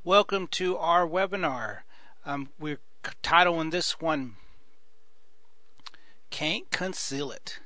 Welcome to our webinar. We're titling this one, Can't Conceal It.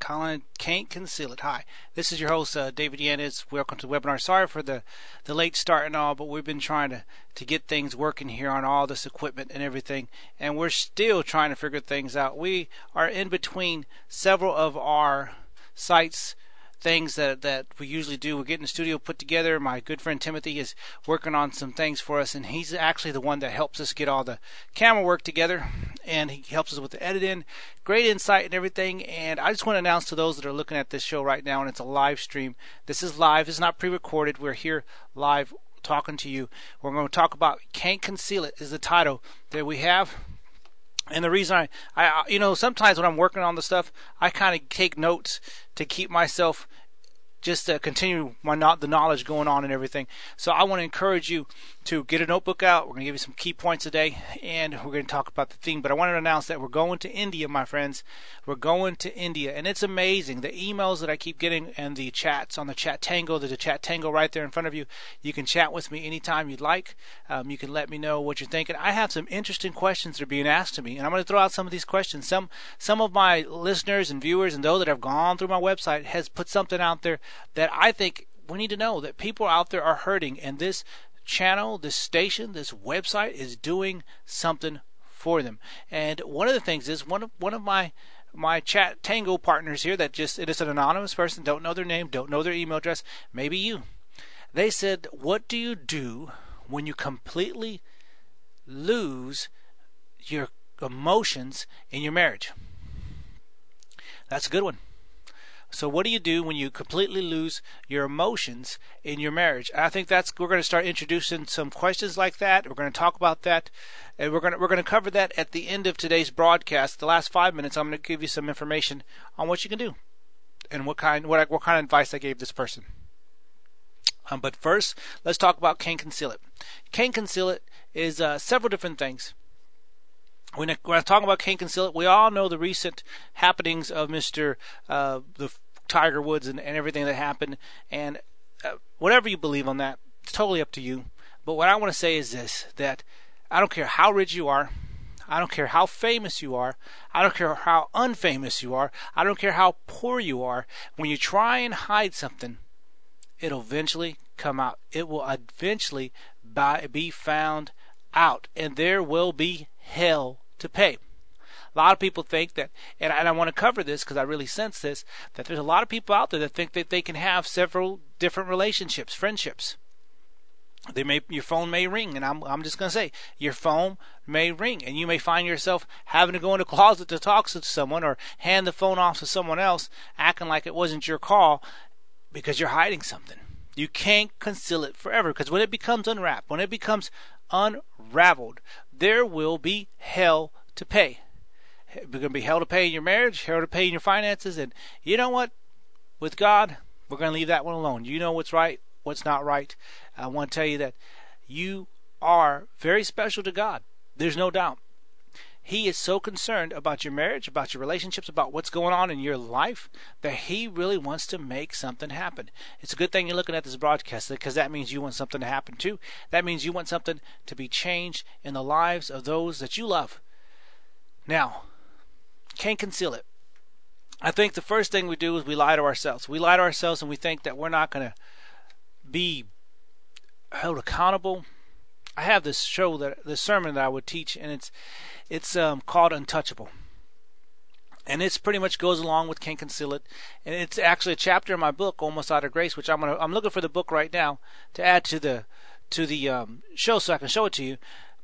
Can't Conceal It. Hi, this is your host, David Yanez. Welcome to the webinar. Sorry for the late start and all, but we've been trying to get things working here on all this equipment and everything, and we're still trying to figure things out. We are in between several of our sites, things that we usually do. We're getting the studio put together. My good friend Timothy is working on some things for us, and he's actually the one that helps us get all the camera work together, and he helps us with the editing. Great insight and everything. And I just want to announce to those that are looking at this show right now, and it's a live stream. This is live. It's not pre-recorded. We're here live talking to you. We're going to talk about Can't Conceal It is the title that we have. And the reason I sometimes when I'm working on the stuff, I kind of take notes to keep myself just to continue the knowledge going on and everything. So I want to encourage you to get a notebook out. We're going to give you some key points today, and we're going to talk about the theme. But I wanted to announce that we're going to India, my friends. We're going to India, and it's amazing. The emails that I keep getting and the chats on the Chat Tango, there's a Chat Tango right there in front of you. You can chat with me anytime you'd like. You can let me know what you're thinking. I have some interesting questions that are being asked to me, and I'm going to throw out some of these questions. Some of my listeners and viewers and those that have gone through my website has put something out there that I think we need to know, that people out there are hurting, and this channel, this station, this website is doing something for them. And one of the things is one of my Chat Tango partners here that it is an anonymous person, don't know their name, don't know their email address, maybe you. They said, what do you do when you completely lose your emotions in your marriage? That's a good one. So what do you do when you completely lose your emotions in your marriage? I think we're going to start introducing some questions like that. We're going to talk about that, and we're going to cover that at the end of today's broadcast. The last 5 minutes, I'm going to give you some information on what you can do and what kind of advice I gave this person. But first, let's talk about Can't Conceal It. Can't Conceal It is several different things. When I talk about Can't Conceal It, we all know the recent happenings of the Tiger Woods and everything that happened. And whatever you believe on that, it's totally up to you. But what I want to say is this, that I don't care how rich you are. I don't care how famous you are. I don't care how unfamous you are. I don't care how poor you are. When you try and hide something, it'll eventually come out. It will eventually be found out. And there will be hell to pay. A lot of people think that, and I want to cover this because I really sense this, that there's a lot of people out there that think that they can have several different relationships, friendships. Your phone may ring, and I'm just going to say, your phone may ring, and you may find yourself having to go in the closet to talk to someone or hand the phone off to someone else, acting like it wasn't your call because you're hiding something. You can't conceal it forever, because when it becomes unwrapped, when it becomes unraveled, there will be hell to pay. There's going to be hell to pay in your marriage, hell to pay in your finances, and you know what? With God, we're going to leave that one alone. You know what's right, what's not right. I want to tell you that you are very special to God. There's no doubt. He is so concerned about your marriage, about your relationships, about what's going on in your life, that he really wants to make something happen. It's a good thing you're looking at this broadcast, because that means you want something to happen too. That means you want something to be changed in the lives of those that you love. Now, can't conceal it. I think the first thing we do is we lie to ourselves. We lie to ourselves and we think that we're not going to be held accountable. I have this sermon that I would teach, and it's called Untouchable, and it's pretty much goes along with Can't Conceal It, and it's actually a chapter in my book, Almost Out of Grace, which I'm looking for the book right now to add to the show so I can show it to you.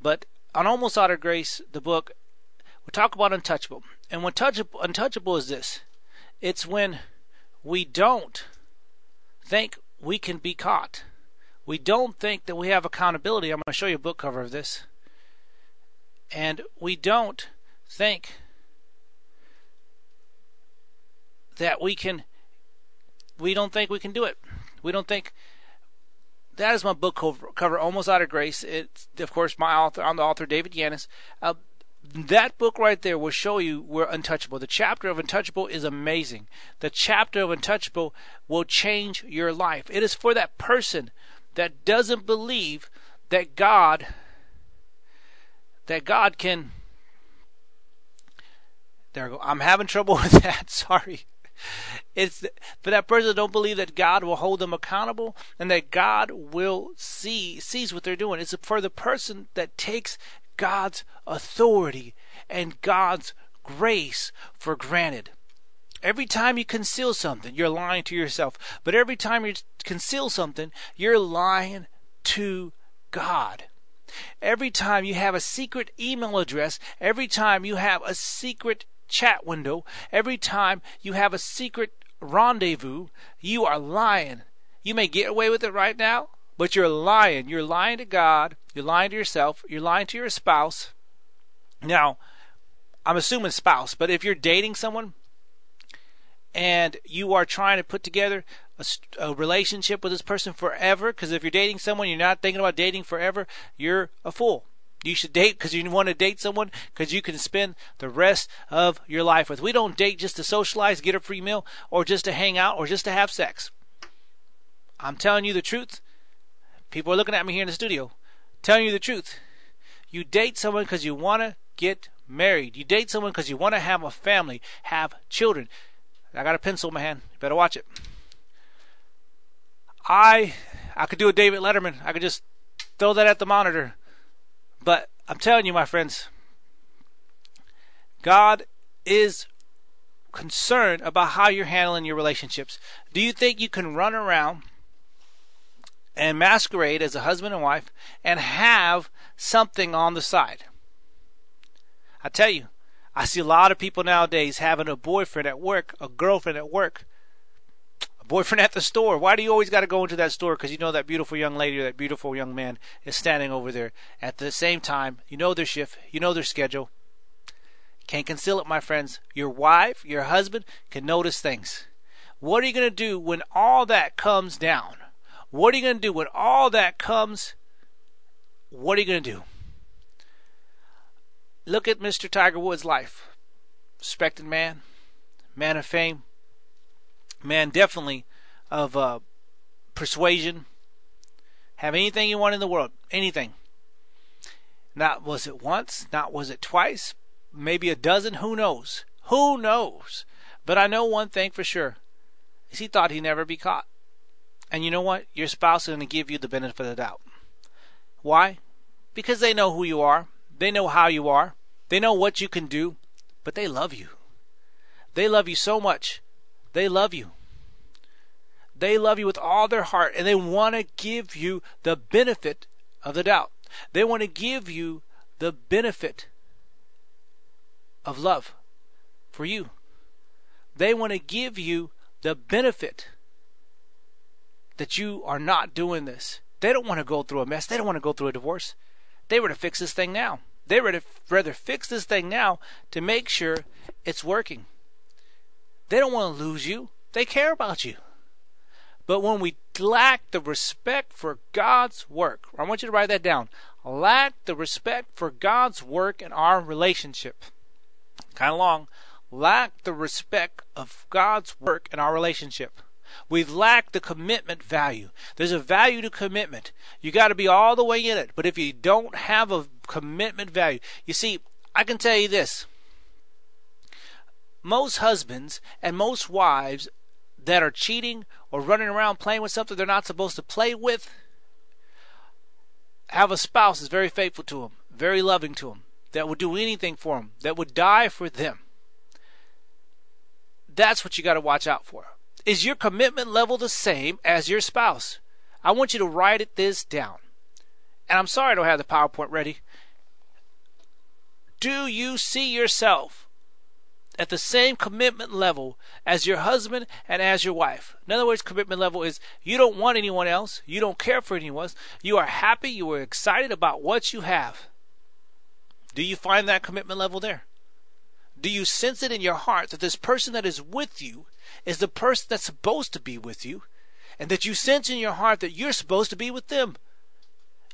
But on Almost Out of Grace, the book, we talk about untouchable, and untouchable is this: it's when we don't think we can be caught. We don't think that we have accountability. I'm going to show you a book cover of this. And we don't think that we don't think we can do it. We don't think. That is my book cover, Almost Out of Grace. It's, of course, I'm the author, David Yanez. That book right there will show you we're untouchable. The chapter of Untouchable is amazing. The chapter of Untouchable will change your life. It is for that person that doesn't believe that God can. There we go. I'm having trouble with that. Sorry. It's for that person that don't believe that God will hold them accountable and that God will sees what they're doing. It's for the person that takes God's authority and God's grace for granted. Every time you conceal something, you're lying to yourself. But every time you conceal something, you're lying to God. Every time you have a secret email address, every time you have a secret chat window, every time you have a secret rendezvous, you are lying. You may get away with it right now, but you're lying. You're lying to God. You're lying to yourself. You're lying to your spouse. Now, I'm assuming spouse, but if you're dating someone and you are trying to put together a relationship with this person forever, because if you're dating someone, you're not thinking about dating forever, you're a fool. You should date because you want to date someone because you can spend the rest of your life with. We don't date just to socialize, get a free meal, or just to hang out, or just to have sex. I'm telling you the truth. People are looking at me here in the studio. Telling you the truth. You date someone because you want to get married. You date someone because you want to have a family, have children. I got a pencil in my hand. You better watch it. I could do a David Letterman. I could just throw that at the monitor. But I'm telling you, my friends, God is concerned about how you're handling your relationships. Do you think you can run around and masquerade as a husband and wife and have something on the side? I tell you, I see a lot of people nowadays having a boyfriend at work, a girlfriend at work, a boyfriend at the store. Why do you always got to go into that store? Because you know that beautiful young lady or that beautiful young man is standing over there. At the same time, you know their shift, you know their schedule. Can't conceal it, my friends. Your wife, your husband can notice things. What are you going to do when all that comes down? What are you going to do when all that comes? What are you going to do? Look at Mr. Tiger Woods' life. Respected man, man of fame, man definitely of persuasion. Have anything you want in the world, anything. Not was it once, not was it twice, maybe a dozen, who knows? Who knows? But I know one thing for sure, is he thought he'd never be caught. And you know what? Your spouse is going to give you the benefit of the doubt. Why? Because they know who you are. They know how you are. They know what you can do. But they love you. They love you so much. They love you. They love you with all their heart. And they want to give you the benefit of the doubt. They want to give you the benefit of love for you. They want to give you the benefit that you are not doing this. They don't want to go through a mess. They don't want to go through a divorce. They were to fix this thing now. They were to rather fix this thing now to make sure it's working. They don't want to lose you. They care about you. But when we lack the respect for God's work, I want you to write that down. Lack the respect for God's work in our relationship. Kind of long. Lack the respect of God's work in our relationship. We've lacked the commitment value. There's a value to commitment. You got to be all the way in it. But if you don't have a commitment value, you see, I can tell you this. Most husbands and most wives that are cheating or running around playing with something they're not supposed to play with have a spouse that's very faithful to them, very loving to them, that would do anything for them, that would die for them. That's what you got to watch out for. Is your commitment level the same as your spouse? I want you to write this down. And I'm sorry I don't have the PowerPoint ready. Do you see yourself at the same commitment level as your husband and as your wife? In other words, commitment level is you don't want anyone else. You don't care for anyone else. You are happy. You are excited about what you have. Do you find that commitment level there? Do you sense it in your heart that this person that is with you is the person that's supposed to be with you, and that you sense in your heart that you're supposed to be with them?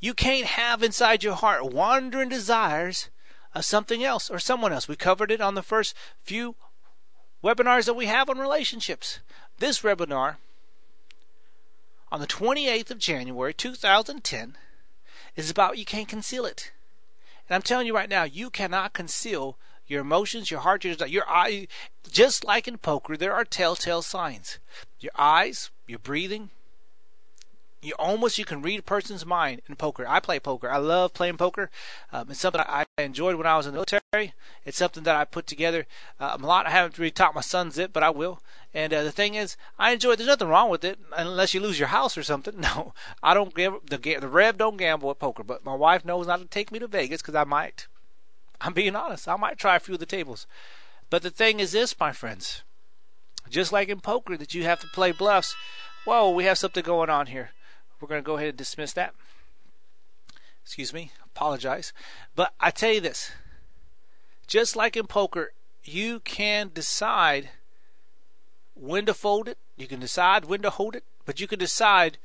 You can't have inside your heart wandering desires of something else or someone else. We covered it on the first few webinars that we have on relationships. This webinar on the 28th of January 2010 It's about you can't conceal it. And I'm telling you right now, you cannot conceal your emotions, your heart, your eye. Just like in poker, there are telltale signs. Your eyes, your breathing. You can read a person's mind in poker. I play poker. I love playing poker. It's something I enjoyed when I was in the military. It's something that I put together a lot. I haven't really taught my sons it, but I will. And the thing is, I enjoy it. There's nothing wrong with it unless you lose your house or something. No, I don't give the Rev don't gamble at poker, but my wife knows not to take me to Vegas because I might. I'm being honest. I might try a few of the tables. But the thing is this, my friends. Just like in poker that you have to play bluffs. Whoa, we have something going on here. We're going to go ahead and dismiss that. Excuse me. Apologize. But I tell you this. Just like in poker, you can decide when to fold it. You can decide when to hold it. But you can decide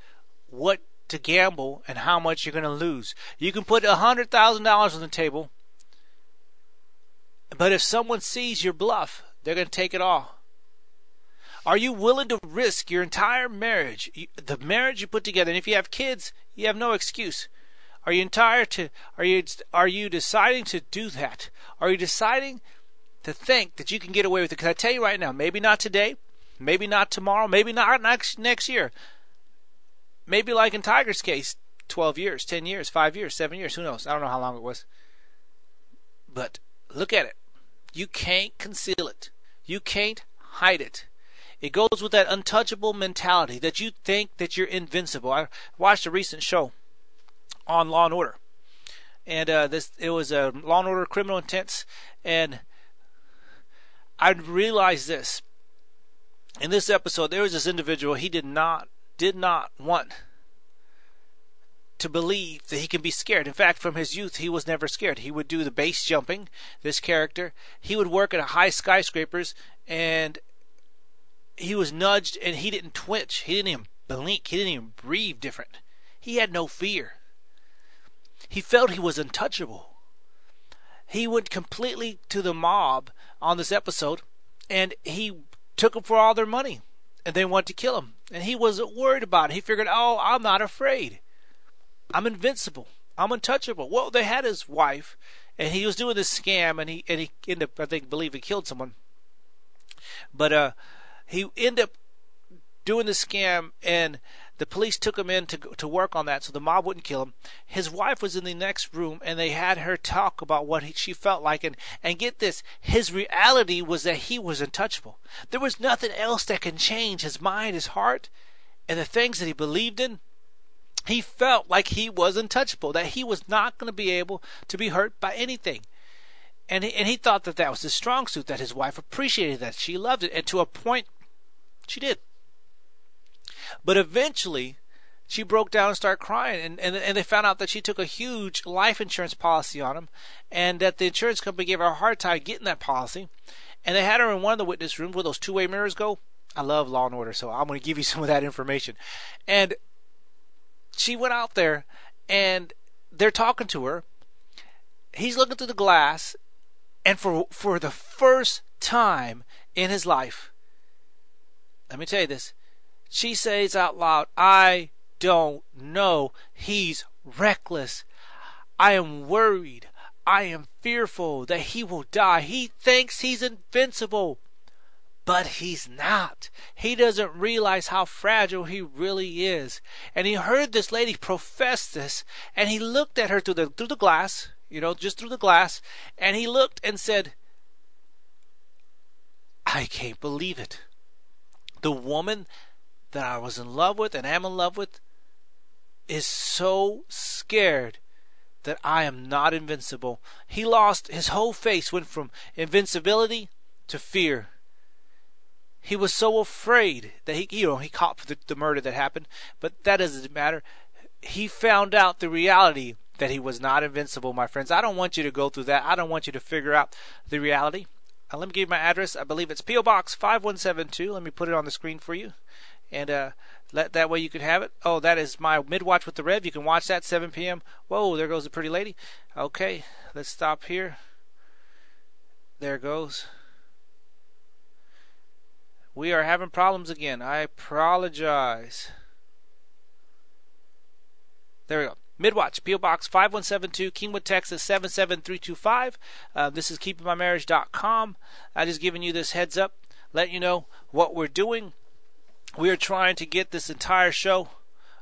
what to gamble and how much you're going to lose. You can put $100,000 on the table. But if someone sees your bluff, they're going to take it all. Are you willing to risk your entire marriage, the marriage you put together? And if you have kids, you have no excuse. Are you deciding to do that? Are you deciding to think that you can get away with it? Because I tell you right now, maybe not today, maybe not tomorrow, maybe not next year. Maybe like in Tiger's case, 12 years, 10 years, 5 years, 7 years, who knows? I don't know how long it was. But look at it. You can't conceal it. You can't hide it. It goes with that untouchable mentality that you think that you're invincible. I watched a recent show on Law and Order, and it was a Law and Order Criminal Intents, and I realized this. In this episode, there was this individual. He did not want to believe that he can be scared. In fact, from his youth, he was never scared. He would do the base jumping. This character, he would work at high skyscrapers, and he was nudged and he didn't twitch. He didn't even blink. He didn't even breathe different. He had no fear. He felt he was untouchable. He went completely to the mob on this episode, and he took them for all their money, and they wanted to kill him. And he wasn't worried about it. He figured, oh, I'm not afraid. I'm invincible. I'm untouchable. Well, they had his wife, and he was doing this scam, and he ended up, believe he killed someone. But he ended up doing the scam, and the police took him in to work on that so the mob wouldn't kill him. His wife was in the next room, and they had her talk about what she felt like. And get this, his reality was that he was untouchable. There was nothing else that can change his mind, his heart, and the things that he believed in. He felt like he was untouchable, that he was not going to be able to be hurt by anything. And he thought that was his strong suit, that his wife appreciated that. She loved it, and to a point, she did. But eventually, she broke down and started crying, and they found out that she took a huge life insurance policy on him, and that the insurance company gave her a hard time getting that policy. And they had her in one of the witness rooms where those two-way mirrors go. I love Law and Order, so I'm going to give you some of that information. And she went out there, and they're talking to her. He's looking through the glass, and for the first time in his life, let me tell you this, she says out loud, I don't know. He's reckless. I am worried. I am fearful that he will die. He thinks he's invincible, but he's not. He doesn't realize how fragile he really is. And he heard this lady profess this, and he looked at her through the glass, just through the glass, and he looked and said, I can't believe it. The woman that I was in love with and am in love with is so scared that I am not invincible. He lost, his whole face went from invincibility to fear. He was so afraid that he caught the murder that happened, but that doesn't matter. He found out the reality that he was not invincible, my friends. I don't want you to go through that. I don't want you to figure out the reality. Let me give you my address. I believe it's P.O. Box 5172. Let me put it on the screen for you. And that way you can have it. Oh, that is my Mid-Watch with the Rev. You can watch that 7 p.m. Whoa, there goes the pretty lady. Okay, let's stop here. There goes. We are having problems again. I apologize. There we go. Midwatch, P.O. Box 5172, Kingwood, Texas 77325. This is keepingmymarriage.com. I'm just giving you this heads up, letting you know what we're doing. We are trying to get this entire show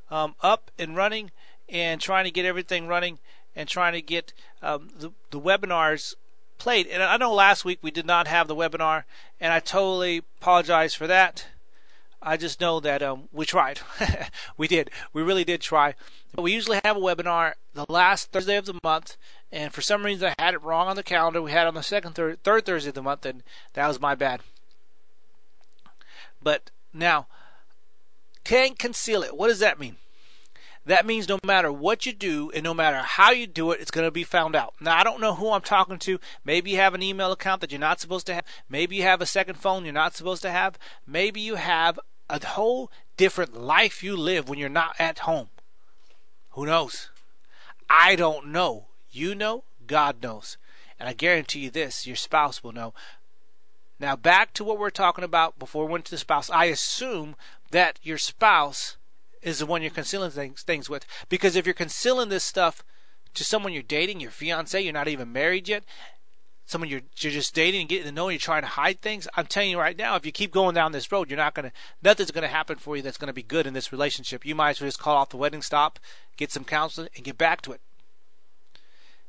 up and running, and trying to get everything running, and trying to get the webinars played. And I know last week we did not have the webinar, and I totally apologize for that. I just know that we tried. We did. We really did try. But we usually have a webinar the last Thursday of the month, and for some reason I had it wrong on the calendar. We had it on the third Thursday of the month, and that was my bad. But now, Cant Conceal it. What does that mean? That means no matter what you do and no matter how you do it, it's going to be found out. Now, I don't know who I'm talking to. Maybe you have an email account that you're not supposed to have. Maybe you have a second phone you're not supposed to have. Maybe you have a whole different life you live when you're not at home. Who knows? I don't know. You know, God knows. And I guarantee you this, your spouse will know. Now, back to what we're talking about before we went to the spouse. I assume that your spouse is the one you're concealing things with. Because if you're concealing this stuff to someone you're dating, your fiance, you're not even married yet, someone you're just dating and getting to know, and you're trying to hide things, I'm telling you right now, if you keep going down this road, nothing's going to happen for you that's going to be good in this relationship. You might as well just call off the wedding stop, get some counseling, and get back to it.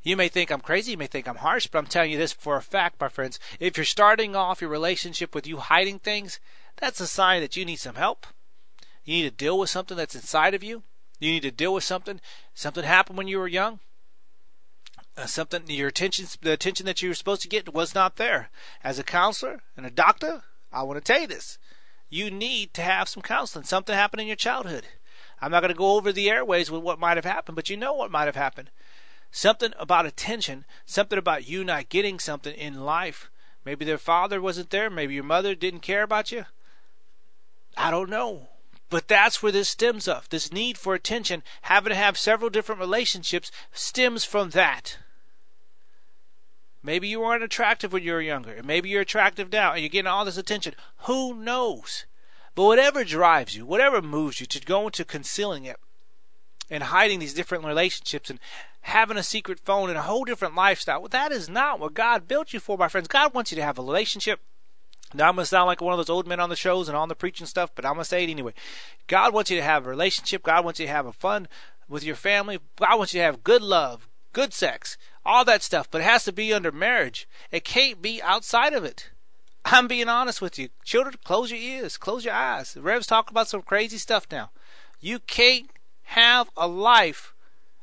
You may think I'm crazy, you may think I'm harsh, but I'm telling you this for a fact, my friends. If you're starting off your relationship with you hiding things, that's a sign that you need some help. You need to deal with something that's inside of you. You need to deal with something happened when you were young. The attention that you were supposed to get was not there. As a counselor and a doctor, I want to tell you this. You need to have some counseling. Something happened in your childhood. I'm not going to go over the airways with what might have happened, but you know what might have happened. Something about attention, something about you not getting something in life. Maybe their father wasn't there. Maybe your mother didn't care about you. I don't know. But that's where this stems of. This need for attention, having to have several different relationships, stems from that. Maybe you weren't attractive when you were younger, and maybe you're attractive now, and you're getting all this attention. Who knows? But whatever drives you, whatever moves you to go into concealing it and hiding these different relationships and having a secret phone and a whole different lifestyle, well, that is not what God built you for, my friends. God wants you to have a relationship. Now, I'm going to sound like one of those old men on the shows and on the preaching stuff, but I'm going to say it anyway. God wants you to have a relationship. God wants you to have a fun with your family. God wants you to have good love, good sex, all that stuff, but it has to be under marriage. It can't be outside of it. I'm being honest with you. Children, close your ears, close your eyes. The Rev's talking about some crazy stuff now. You can't have a life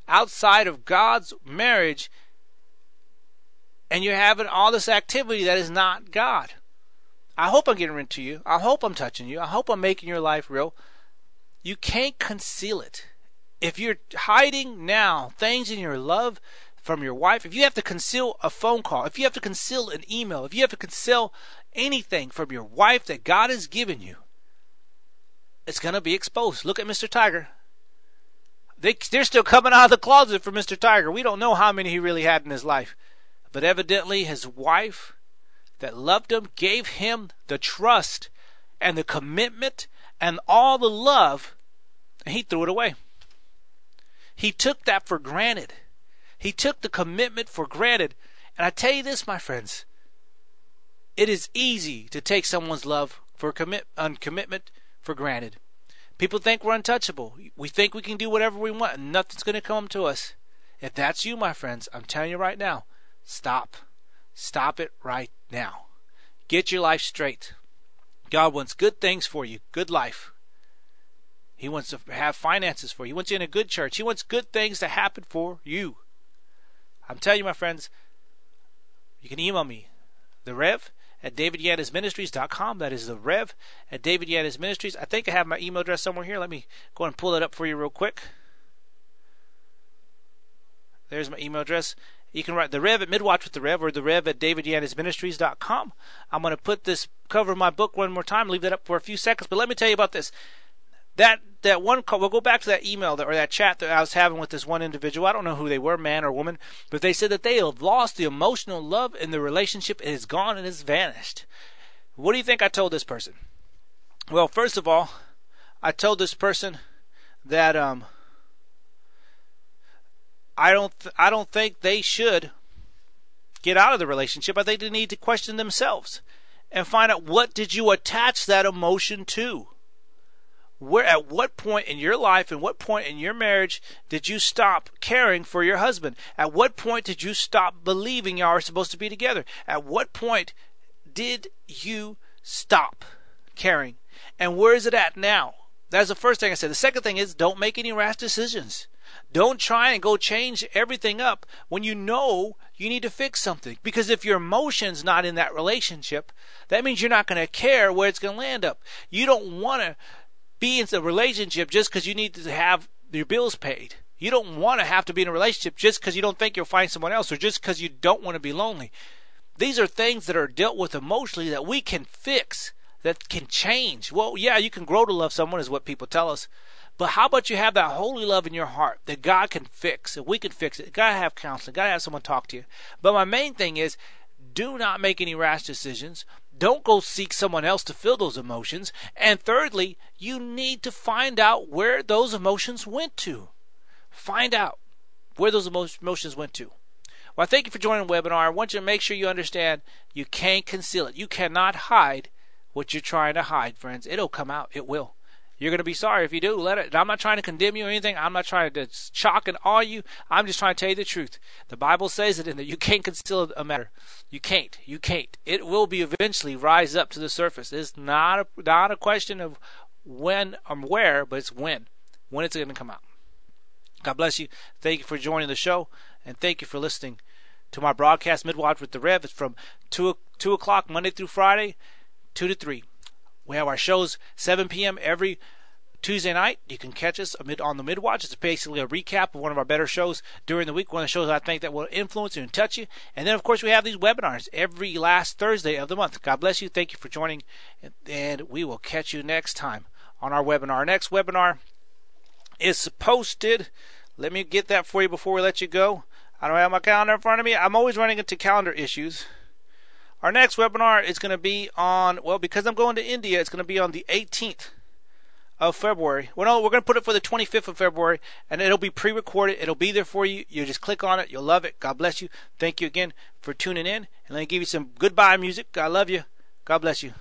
outside of God's marriage, and you're having all this activity that is not God. I hope I'm getting into you. I hope I'm touching you. I hope I'm making your life real. You can't conceal it. If you're hiding now things in your love from your wife, if you have to conceal a phone call, if you have to conceal an email, if you have to conceal anything from your wife that God has given you, it's going to be exposed. Look at Mr. Tiger. They're still coming out of the closet for Mr. Tiger. We don't know how many he really had in his life. But evidently his wife that loved him gave him the trust and the commitment and all the love, and he threw it away. He took that for granted. He took the commitment for granted. And I tell you this, my friends, it is easy to take someone's love for commitment for granted. People think we're untouchable. We think we can do whatever we want and nothing's going to come to us. If that's you, my friends, I'm telling you right now, stop. Stop it right now. Get your life straight. God wants good things for you, good life. He wants to have finances for you. He wants you in a good church. He wants good things to happen for you. I'm telling you, my friends, you can email me, the Rev at davidyanezministries.com. That is the Rev at David Yanez Ministries. I think I have my email address somewhere here. Let me go and pull it up for you real quick. There's my email address. You can write the Rev at Midwatch with the Rev or the Rev at davidyanezministries.com. I'm going to put this cover of my book one more time, leave that up for a few seconds. But let me tell you about this. That one call, we'll go back to that email or that chat that I was having with this one individual. I don't know who they were, man or woman, but they said that they have lost the emotional love in the relationship. It is gone and it's vanished. What do you think I told this person? Well, first of all, I told this person that I don't think they should get out of the relationship. I think they need to question themselves and find out, what did you attach that emotion to? Where, at what point in your life and what point in your marriage did you stop caring for your husband? At what point did you stop believing y'all are supposed to be together? At what point did you stop caring? And where is it at now? That's the first thing I said. The second thing is, don't make any rash decisions. Don't try and go change everything up when you know you need to fix something. Because if your emotion's not in that relationship, that means you're not going to care where it's going to land up. You don't want to be in a relationship just because you need to have your bills paid. You don't want to have to be in a relationship just because you don't think you'll find someone else, or just because you don't want to be lonely. These are things that are dealt with emotionally that we can fix, that can change. Well, yeah, you can grow to love someone, is what people tell us. But how about you have that holy love in your heart that God can fix, and we can fix it? You got to have counseling. Got to have someone talk to you. But my main thing is, do not make any rash decisions. Don't go seek someone else to fill those emotions. And thirdly, you need to find out where those emotions went to. Find out where those emotions went to. Well, thank you for joining the webinar. I want you to make sure you understand you can't conceal it. You cannot hide what you're trying to hide, friends. It'll come out. It will. You're going to be sorry if you do. Let it. I'm not trying to condemn you or anything. I'm not trying to shock and awe you. I'm just trying to tell you the truth. The Bible says it in that you can't conceal a matter. You can't. You can't. It will be eventually rise up to the surface. It's not a question of when or where, but it's when. When it's going to come out. God bless you. Thank you for joining the show, and thank you for listening to my broadcast, Midwatch with the Rev. It's from 2 o'clock Monday through Friday, 2 to 3. We have our shows 7 p.m. every Tuesday night. You can catch us on the Midwatch. It's basically a recap of one of our better shows during the week, one of the shows I think that will influence you and touch you. And then, of course, we have these webinars every last Thursday of the month. God bless you. Thank you for joining, and we will catch you next time on our webinar. Our next webinar is posted. Let me get that for you before we let you go. I don't have my calendar in front of me. I'm always running into calendar issues. Our next webinar is going to be on, well, because I'm going to India, it's going to be on the 18th of February. Well, no, we're going to put it for the 25th of February, and it'll be pre-recorded. It'll be there for you. You just click on it. You'll love it. God bless you. Thank you again for tuning in. And let me give you some goodbye music. I love you. God bless you.